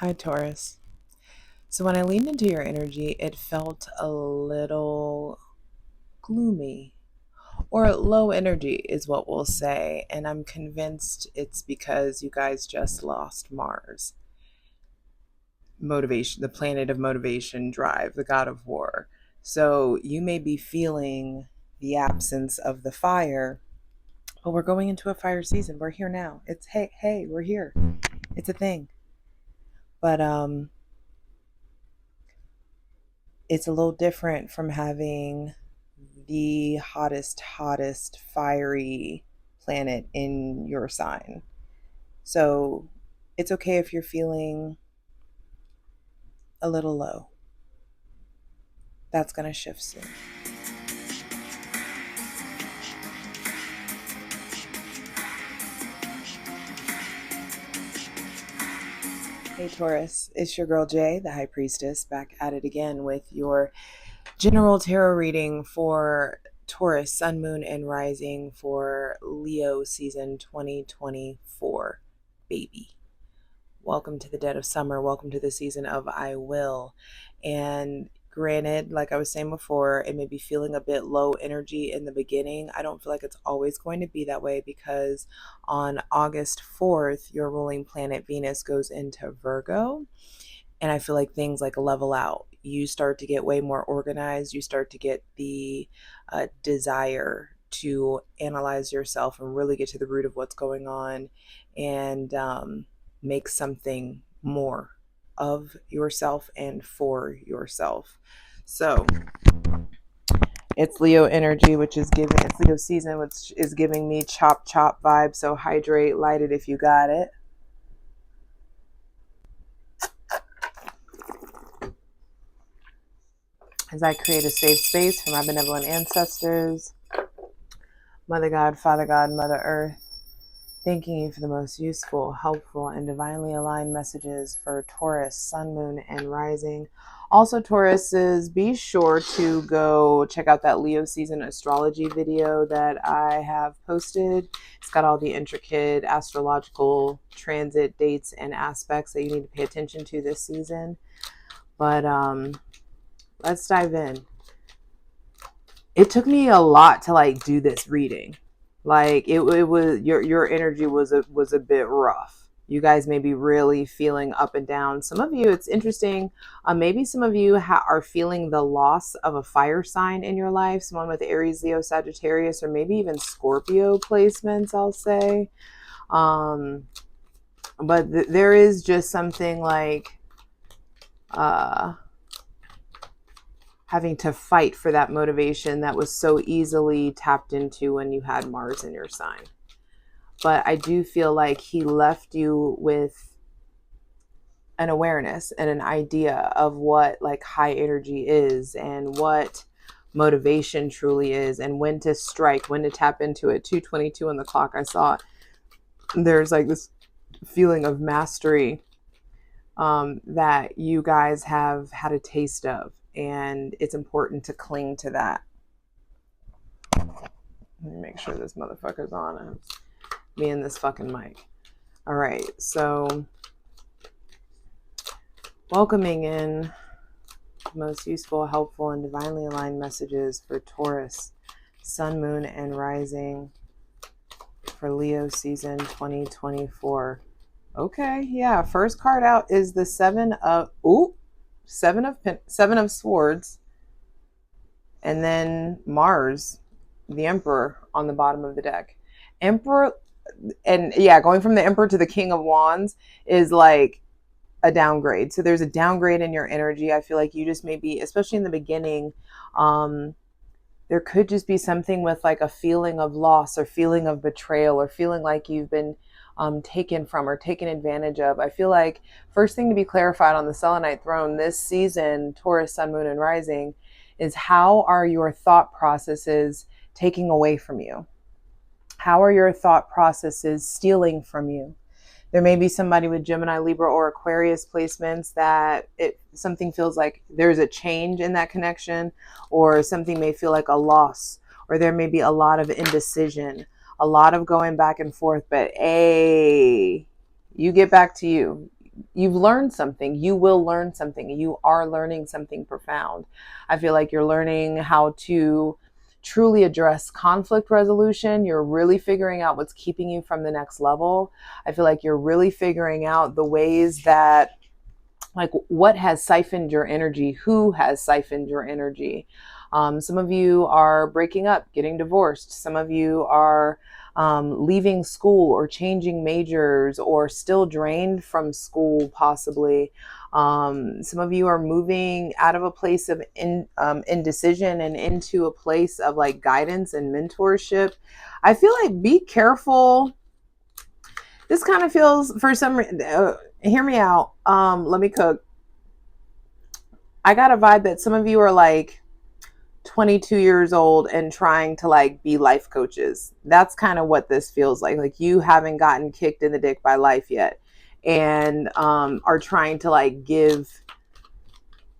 Hi, Taurus. So when I leaned into your energy, it felt a little gloomy or low energy, is what we'll say. And I'm convinced it's because you guys just lost Mars, motivation, the planet of motivation, drive, the god of war. So you may be feeling the absence of the fire, but we're going into a fire season. We're here now. It's hey, we're here. It's a thing. But it's a little different from having the hottest, fiery planet in your sign. So it's okay if you're feeling a little low. That's going to shift soon. Hey Taurus, it's your girl Jay, the High Priestess, back at it again with your general tarot reading for Taurus, Sun, Moon, and Rising for Leo season 2024. Baby. Welcome to the dead of summer. Welcome to the season of I Will. And granted, like I was saying before, it may be feeling a bit low energy in the beginning. I don't feel like it's always going to be that way because on August 4th, your ruling planet Venus goes into Virgo. And I feel like things like level out. You start to get way more organized. You start to get the desire to analyze yourself and really get to the root of what's going on and make something more of yourself and for yourself. So it's Leo energy, which is giving, it's Leo season, which is giving me chop vibes. So hydrate, light it if you got it. As I create a safe space for my benevolent ancestors, Mother God, Father God, Mother Earth, thanking you for the most useful, helpful, and divinely aligned messages for Taurus, Sun, Moon, and Rising. Also, Tauruses, be sure to go check out that Leo season astrology video that I have posted. It's got all the intricate astrological transit dates and aspects that you need to pay attention to this season. But let's dive in. It took me a lot to like do this reading. Like it was your energy was a bit rough. You guys may be really feeling up and down. Some of you, it's interesting. Maybe some of you are feeling the loss of a fire sign in your life. Someone with Aries, Leo, Sagittarius, or maybe even Scorpio placements. I'll say, but there is just something like having to fight for that motivation that was so easily tapped into when you had Mars in your sign. But I do feel like he left you with an awareness and an idea of what like high energy is and what motivation truly is and when to strike, when to tap into it. 2:22 on the clock, I saw there's like this feeling of mastery that you guys have had a taste of. And it's important to cling to that. Let me make sure this motherfucker's on. Me and this fucking mic. All right, so welcoming in the most useful, helpful, and divinely aligned messages for Taurus, Sun, Moon, and Rising for Leo season 2024. Okay, yeah. First card out is the Seven of Swords, and then Mars, the Emperor, on the bottom of the deck. Emperor, and yeah, going from the Emperor to the King of Wands is like a downgrade. So there's a downgrade in your energy. I feel like you just maybe, especially in the beginning, there could just be something with like a feeling of loss or feeling of betrayal or feeling like you've been taken from or taken advantage of. I feel like first thing to be clarified on the Selenite throne this season, Taurus, Sun, Moon, and Rising, is how are your thought processes taking away from you? How are your thought processes stealing from you? There may be somebody with Gemini, Libra, or Aquarius placements that something feels like there's a change in that connection, or something may feel like a loss, or there may be a lot of indecision, a lot of going back and forth. But hey, you get back to you. you've learned something. You will learn something. You are learning something profound. I feel like you're learning how to truly address conflict resolution. You're really figuring out what's keeping you from the next level. I feel like you're really figuring out the ways that, like, what has siphoned your energy, who has siphoned your energy. Some of you are breaking up, getting divorced. Some of you are leaving school or changing majors, or still drained from school, possibly. Some of you are moving out of a place of indecision and into a place of like guidance and mentorship. I feel like be careful. This kind of feels, for some reason, hear me out. Let me cook. I got a vibe that some of you are like 22 years old and trying to like be life coaches. That's kind of what this feels like. Like you haven't gotten kicked in the dick by life yet, and are trying to like give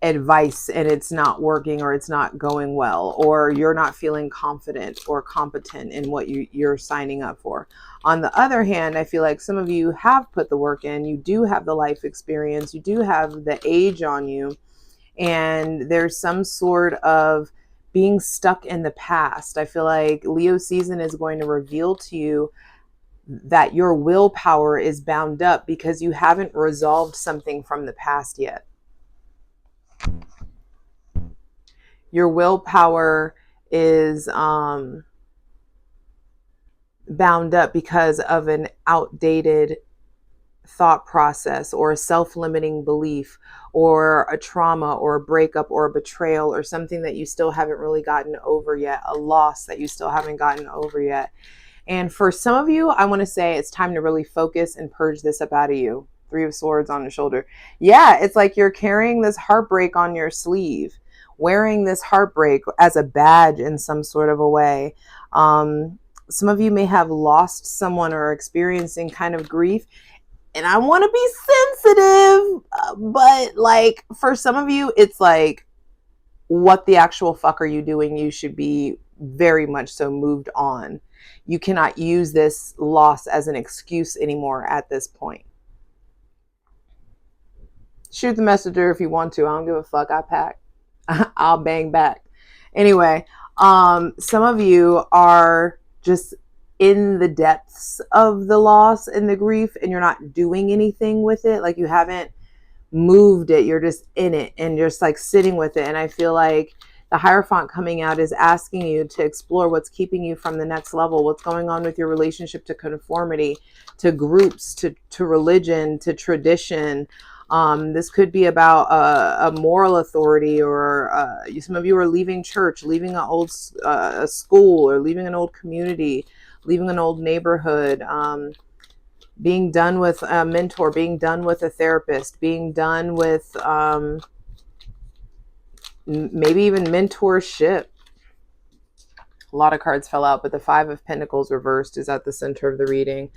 advice and it's not working, or it's not going well, or you're not feeling confident or competent in what you're signing up for. On the other hand, I feel like some of you have put the work in. You do have the life experience. You do have the age on you. And there's some sort of being stuck in the past. I feel like Leo season is going to reveal to you that your willpower is bound up because you haven't resolved something from the past yet. Your willpower is bound up because of an outdated thought process, or a self-limiting belief, or a trauma, or a breakup, or a betrayal, or something that you still haven't really gotten over yet, a loss that you still haven't gotten over yet. And for some of you, I want to say it's time to really focus and purge this up out of you. 3 of Swords on the shoulder. Yeah, it's like you're carrying this heartbreak on your sleeve, wearing this heartbreak as a badge in some sort of a way. Some of you may have lost someone or are experiencing kind of grief. And I want to be sensitive, but like for some of you, it's like, what the actual fuck are you doing? You should be very much so moved on. You cannot use this loss as an excuse anymore at this point. Shoot the messenger if you want to. I don't give a fuck. I pack. I'll bang back. Anyway, some of you are just in the depths of the loss and the grief, and you're not doing anything with it. Like you haven't moved it. You're just in it and just like sitting with it. And I feel like the Hierophant coming out is asking you to explore what's keeping you from the next level. What's going on with your relationship to conformity, to groups, to religion, to tradition. This could be about a moral authority, or some of you are leaving church, leaving an old school, or leaving an old community, leaving an old neighborhood, being done with a mentor, being done with a therapist, being done with maybe even mentorship. A lot of cards fell out, but the 5 of Pentacles reversed is at the center of the reading.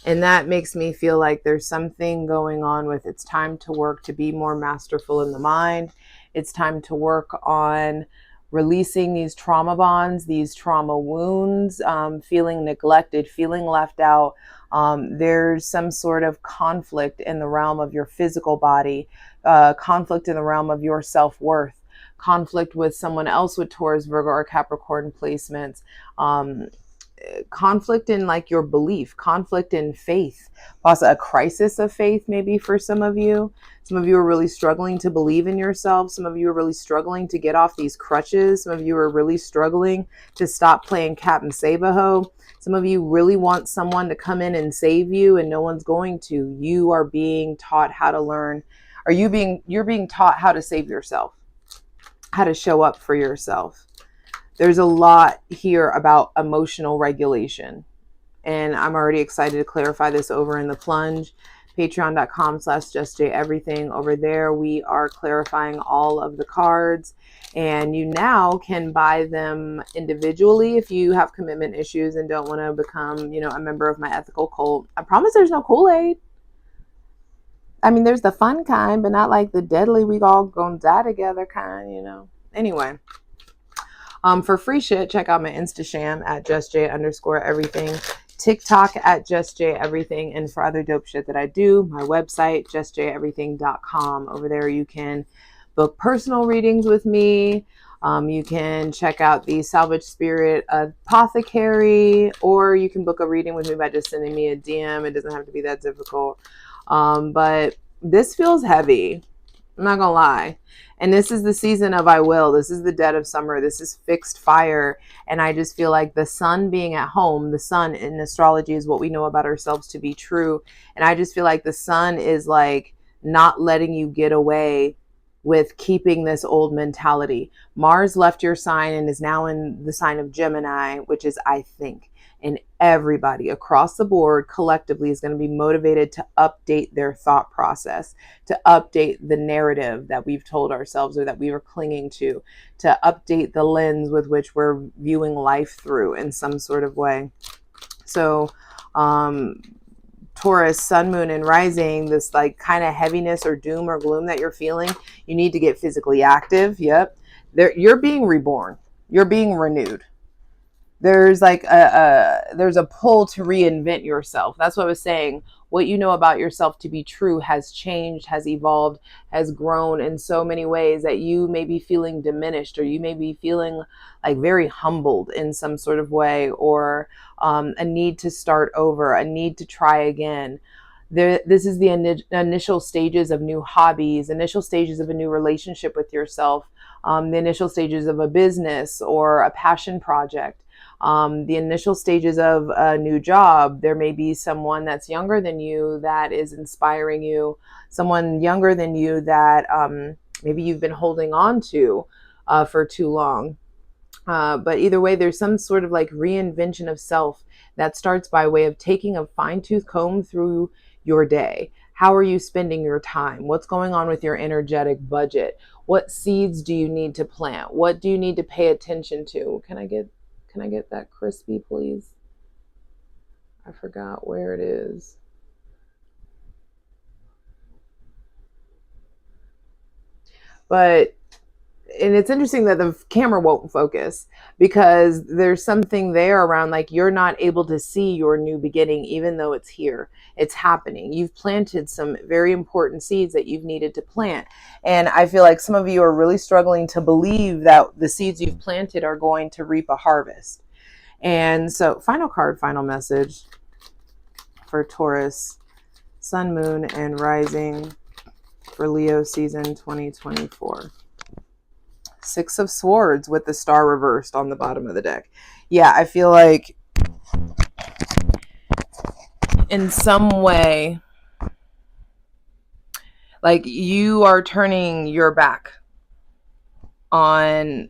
And that makes me feel like there's something going on with it's time to work to be more masterful in the mind. It's time to work on releasing these trauma bonds, these trauma wounds, feeling neglected, feeling left out. There's some sort of conflict in the realm of your physical body, conflict in the realm of your self-worth, conflict with someone else with Taurus, Virgo, or Capricorn placements, conflict in like your belief, conflict in faith, also a crisis of faith maybe for some of you. Some of you are really struggling to believe in yourself. Some of you are really struggling to get off these crutches. Some of you are really struggling to stop playing Captain Save-A-Ho. Some of you really want someone to come in and save you, and no one's going to. You are being taught how to learn. You're being taught how to save yourself, how to show up for yourself. There's a lot here about emotional regulation, and I'm already excited to clarify this over in the plunge. Patreon.com/JustJEverything. Over there, we are clarifying all of the cards, and you now can buy them individually if you have commitment issues and don't want to become, a member of my ethical cult. I promise there's no Kool-Aid. I mean, there's the fun kind, but not like the deadly, we all gonna die together kind, Anyway. For free shit, check out my Instasham at JustJ_everything. TikTok at JustJEverything, and for other dope shit that I do, my website, JustJEverything.com. Over there you can book personal readings with me. You can check out the Salvage Spirit Apothecary, or you can book a reading with me by just sending me a DM. It doesn't have to be that difficult. But this feels heavy. I'm not gonna lie. And this is the season of I will. This is the dead of summer. This is fixed fire. And I just feel like the sun being at home, the sun in astrology is what we know about ourselves to be true. And I just feel like the sun is like not letting you get away with keeping this old mentality. Mars left your sign and is now in the sign of Gemini, which is I think. And everybody across the board collectively is going to be motivated to update their thought process, to update the narrative that we've told ourselves or that we were clinging to update the lens with which we're viewing life through in some sort of way. So, Taurus, sun, moon, and rising, this like kind of heaviness or doom or gloom that you're feeling, you need to get physically active. Yep. You're being reborn. You're being renewed. There's like there's a pull to reinvent yourself. That's what I was saying. What you know about yourself to be true has changed, has evolved, has grown in so many ways that you may be feeling diminished, or you may be feeling like very humbled in some sort of way, or a need to start over, a need to try again. This is the initial stages of new hobbies, initial stages of a new relationship with yourself, the initial stages of a business or a passion project. The initial stages of a new job. There may be someone that's younger than you that is inspiring you, someone younger than you that maybe you've been holding on to for too long. But either way, there's some sort of like reinvention of self that starts by way of taking a fine-tooth comb through your day. How are you spending your time? What's going on with your energetic budget? What seeds do you need to plant? What do you need to pay attention to? Can I get that crispy, please? I forgot where it is. But, and it's interesting that the camera won't focus because there's something there around like you're not able to see your new beginning, even though it's here. It's happening. You've planted some very important seeds that you've needed to plant. And I feel like some of you are really struggling to believe that the seeds you've planted are going to reap a harvest. And so final card, final message for Taurus, sun, moon, and rising for Leo season 2024. Six of Swords with the star reversed on the bottom of the deck. Yeah, I feel like in some way, like you are turning your back on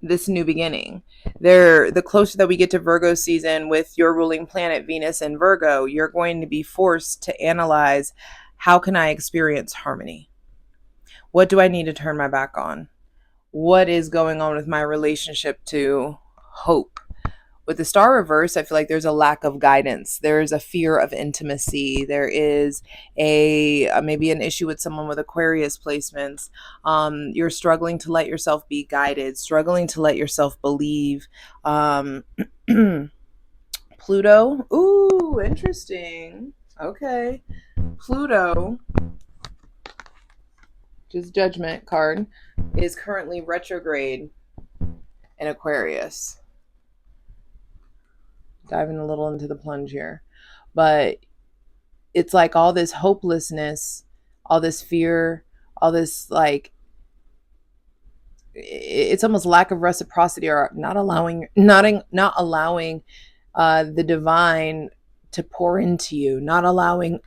this new beginning. The closer that we get to Virgo season with your ruling planet Venus in Virgo, you're going to be forced to analyze, how can I experience harmony? What do I need to turn my back on? What is going on with my relationship to hope? With the star reverse, I feel like there's a lack of guidance. There's a fear of intimacy. There is maybe an issue with someone with Aquarius placements. You're struggling to let yourself be guided, struggling to let yourself believe. Pluto. Ooh, interesting. Okay. Pluto, just judgment card, is currently retrograde in Aquarius. Diving a little into the plunge here. But it's like all this hopelessness, all this fear, all this like, it's almost lack of reciprocity, or not allowing the divine to pour into you, not allowing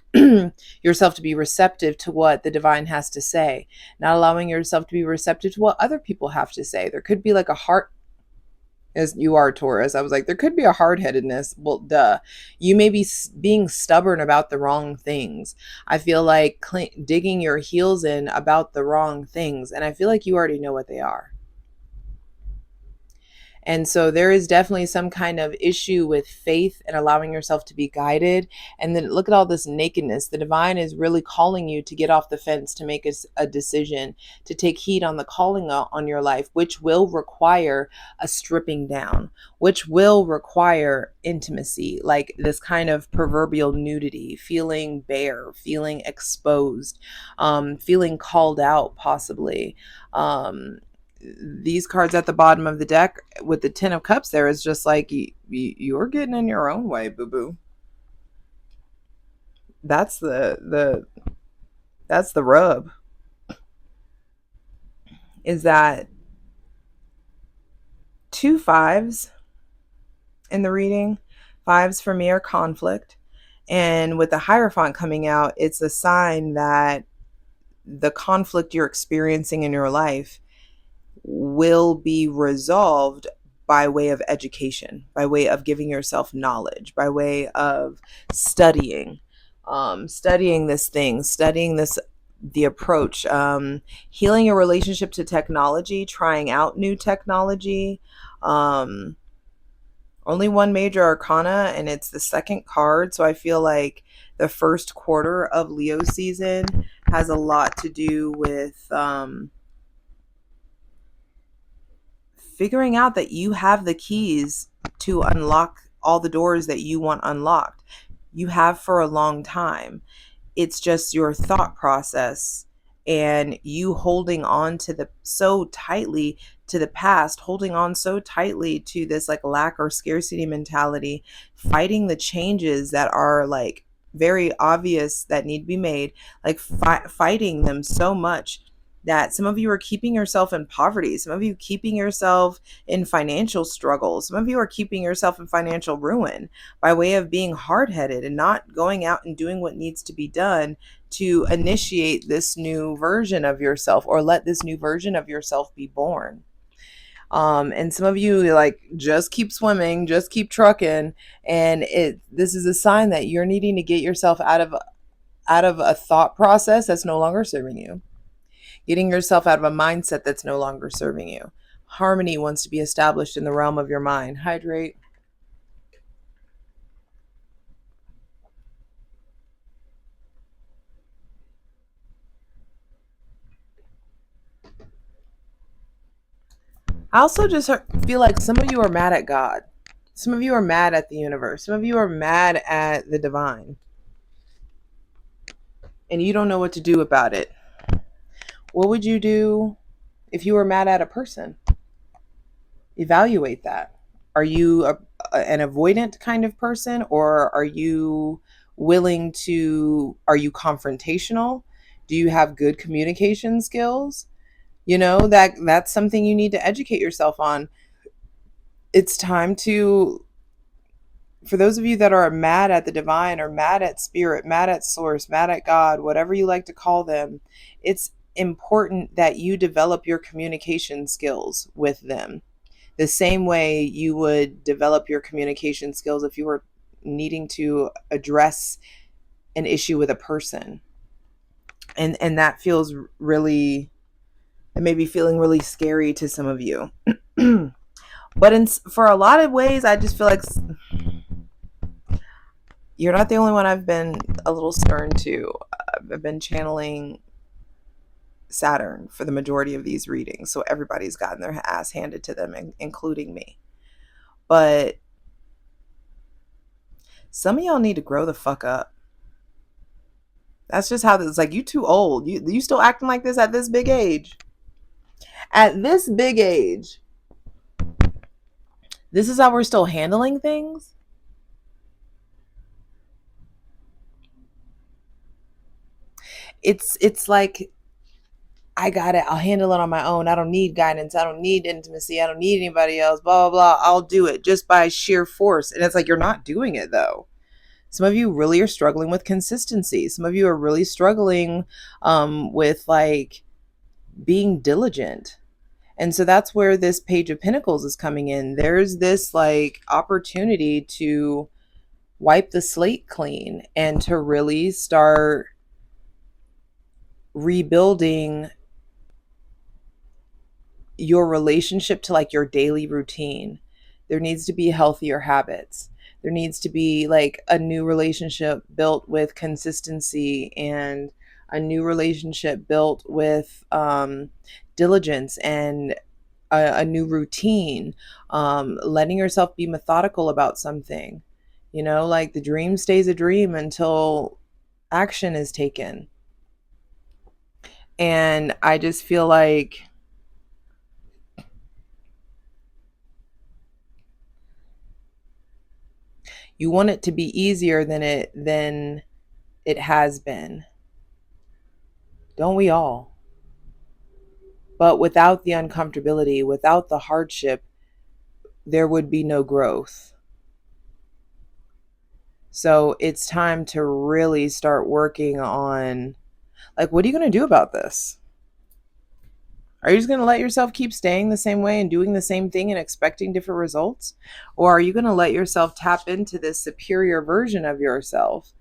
yourself to be receptive to what the divine has to say, not allowing yourself to be receptive to what other people have to say. There could be like a heart, as you are Taurus, I was like, there could be a hard-headedness. Well, duh. You may be being stubborn about the wrong things. I feel like digging your heels in about the wrong things. And I feel like you already know what they are. And so there is definitely some kind of issue with faith and allowing yourself to be guided. And then look at all this nakedness. The divine is really calling you to get off the fence, to make a decision, to take heed on the calling on your life, which will require a stripping down, which will require intimacy, like this kind of proverbial nudity, feeling bare, feeling exposed, feeling called out, possibly. These cards at the bottom of the deck with the Ten of Cups there is just like, you're getting in your own way, boo-boo. That's the that's the rub, is that 2 5s in the reading. 5s for me are conflict. And with the Hierophant coming out, it's a sign that the conflict you're experiencing in your life will be resolved by way of education, by way of giving yourself knowledge, by way of studying, studying this thing, studying this, the approach, healing your relationship to technology, trying out new technology. Only one major arcana, and it's the second card. So I feel like the first quarter of Leo season has a lot to do with figuring out that you have the keys to unlock all the doors that you want unlocked. You have for a long time. It's just your thought process and you holding on to the so tightly to the past, holding on so tightly to this like lack or scarcity mentality, fighting the changes that are like very obvious that need to be made, like fighting them so much that some of you are keeping yourself in poverty, some of you keeping yourself in financial struggles, some of you are keeping yourself in financial ruin by way of being hard-headed and not going out and doing what needs to be done to initiate this new version of yourself, or let this new version of yourself be born. And some of you like just keep swimming, just keep trucking, and this is a sign that you're needing to get yourself out of a thought process that's no longer serving you. Getting yourself out of a mindset that's no longer serving you. Harmony wants to be established in the realm of your mind. Hydrate. I also just feel like some of you are mad at God. Some of you are mad at the universe. Some of you are mad at the divine. And you don't know what to do about it. What would you do if you were mad at a person? Evaluate that. Are you an avoidant kind of person, or are you willing to, are you confrontational? Do you have good communication skills? You know, that's something you need to educate yourself on. It's time to, for those of you that are mad at the divine or mad at spirit, mad at source, mad at God, whatever you like to call them, it's important that you develop your communication skills with them the same way you would develop your communication skills if you were needing to address an issue with a person. And that feels really, it may be feeling really scary to some of you. But for a lot of ways, I just feel like you're not the only one I've been a little stern to. I've been channeling Saturn for the majority of these readings, so everybody's gotten their ass handed to them, including me. But some of y'all need to grow the fuck up. That's just how this, like, you too old. You still acting like this at this big age. At this big age, this is how we're still handling things. It's like, I got it. I'll handle it on my own. I don't need guidance. I don't need intimacy. I don't need anybody else. Blah, blah, blah. I'll do it just by sheer force. And it's like, you're not doing it though. Some of you really are struggling with consistency. Some of you are really struggling with like being diligent. And so that's where this Page of Pentacles is coming in. There's this like opportunity to wipe the slate clean and to really start rebuilding your relationship to like your daily routine. There needs to be healthier habits. There needs to be like a new relationship built with consistency, and a new relationship built with diligence, and a new routine. Letting yourself be methodical about something. You know, like the dream stays a dream until action is taken. And I just feel like you want it to be easier than it has been. Don't we all? But without the uncomfortability, without the hardship, there would be no growth. So it's time to really start working on, like, what are you going to do about this? Are you just going to let yourself keep staying the same way and doing the same thing and expecting different results? Or are you going to let yourself tap into this superior version of yourself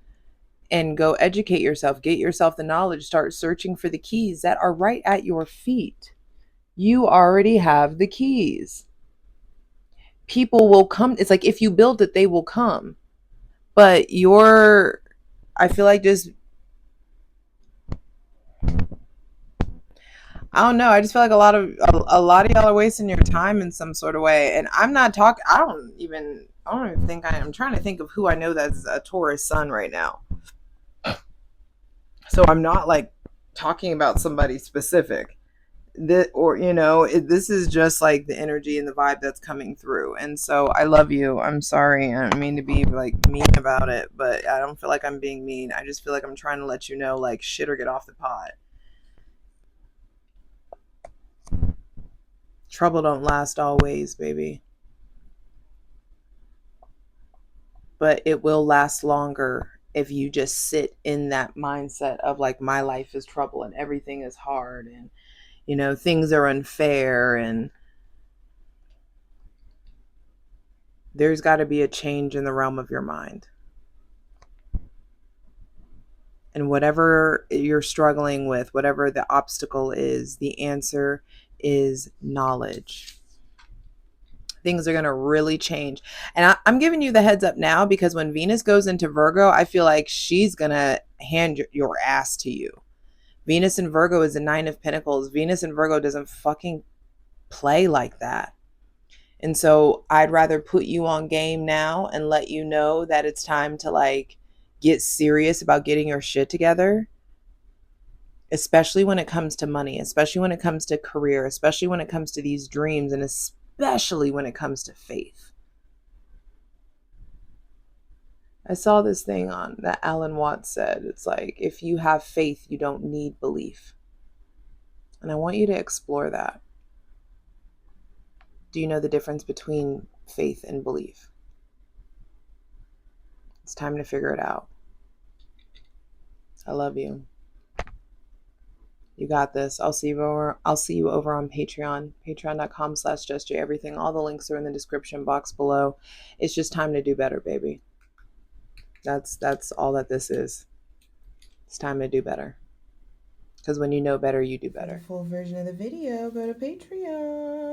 and go educate yourself, get yourself the knowledge, start searching for the keys that are right at your feet? You already have the keys. People will come. It's like if you build it, they will come. But I feel like just, I don't know. I just feel like a lot of y'all are wasting your time in some sort of way. And I'm not talking. I don't even think I'm trying to think of who I know that's a Taurus sun right now. So I'm not like talking about somebody specific. This is just like the energy and the vibe that's coming through. And so I love you. I'm sorry. I don't mean to be like mean about it, but I don't feel like I'm being mean. I just feel like I'm trying to let you know, like, shit or get off the pot. Trouble don't last always, baby. But it will last longer if you just sit in that mindset of like, my life is trouble and everything is hard, and things are unfair, and there's got to be a change in the realm of your mind. And whatever you're struggling with, whatever the obstacle is, the answer is knowledge. Things are going to really change. And I'm giving you the heads up now, because when Venus goes into Virgo, I feel like she's going to hand your ass to you. Venus in Virgo is the 9 of Pentacles. Venus in Virgo doesn't fucking play like that. And so I'd rather put you on game now and let you know that it's time to like get serious about getting your shit together, especially when it comes to money, especially when it comes to career, especially when it comes to these dreams, and especially when it comes to faith. I saw this thing on that Alan Watts said. It's like, if you have faith, you don't need belief. And I want you to explore that. Do you know the difference between faith and belief? It's time to figure it out. I love you. You got this. I'll see you over on Patreon. Patreon.com/JustJEverything. All the links are in the description box below. It's just time to do better, baby. That's all that this is. It's time to do better. Because when you know better, you do better. Full version of the video, go to Patreon.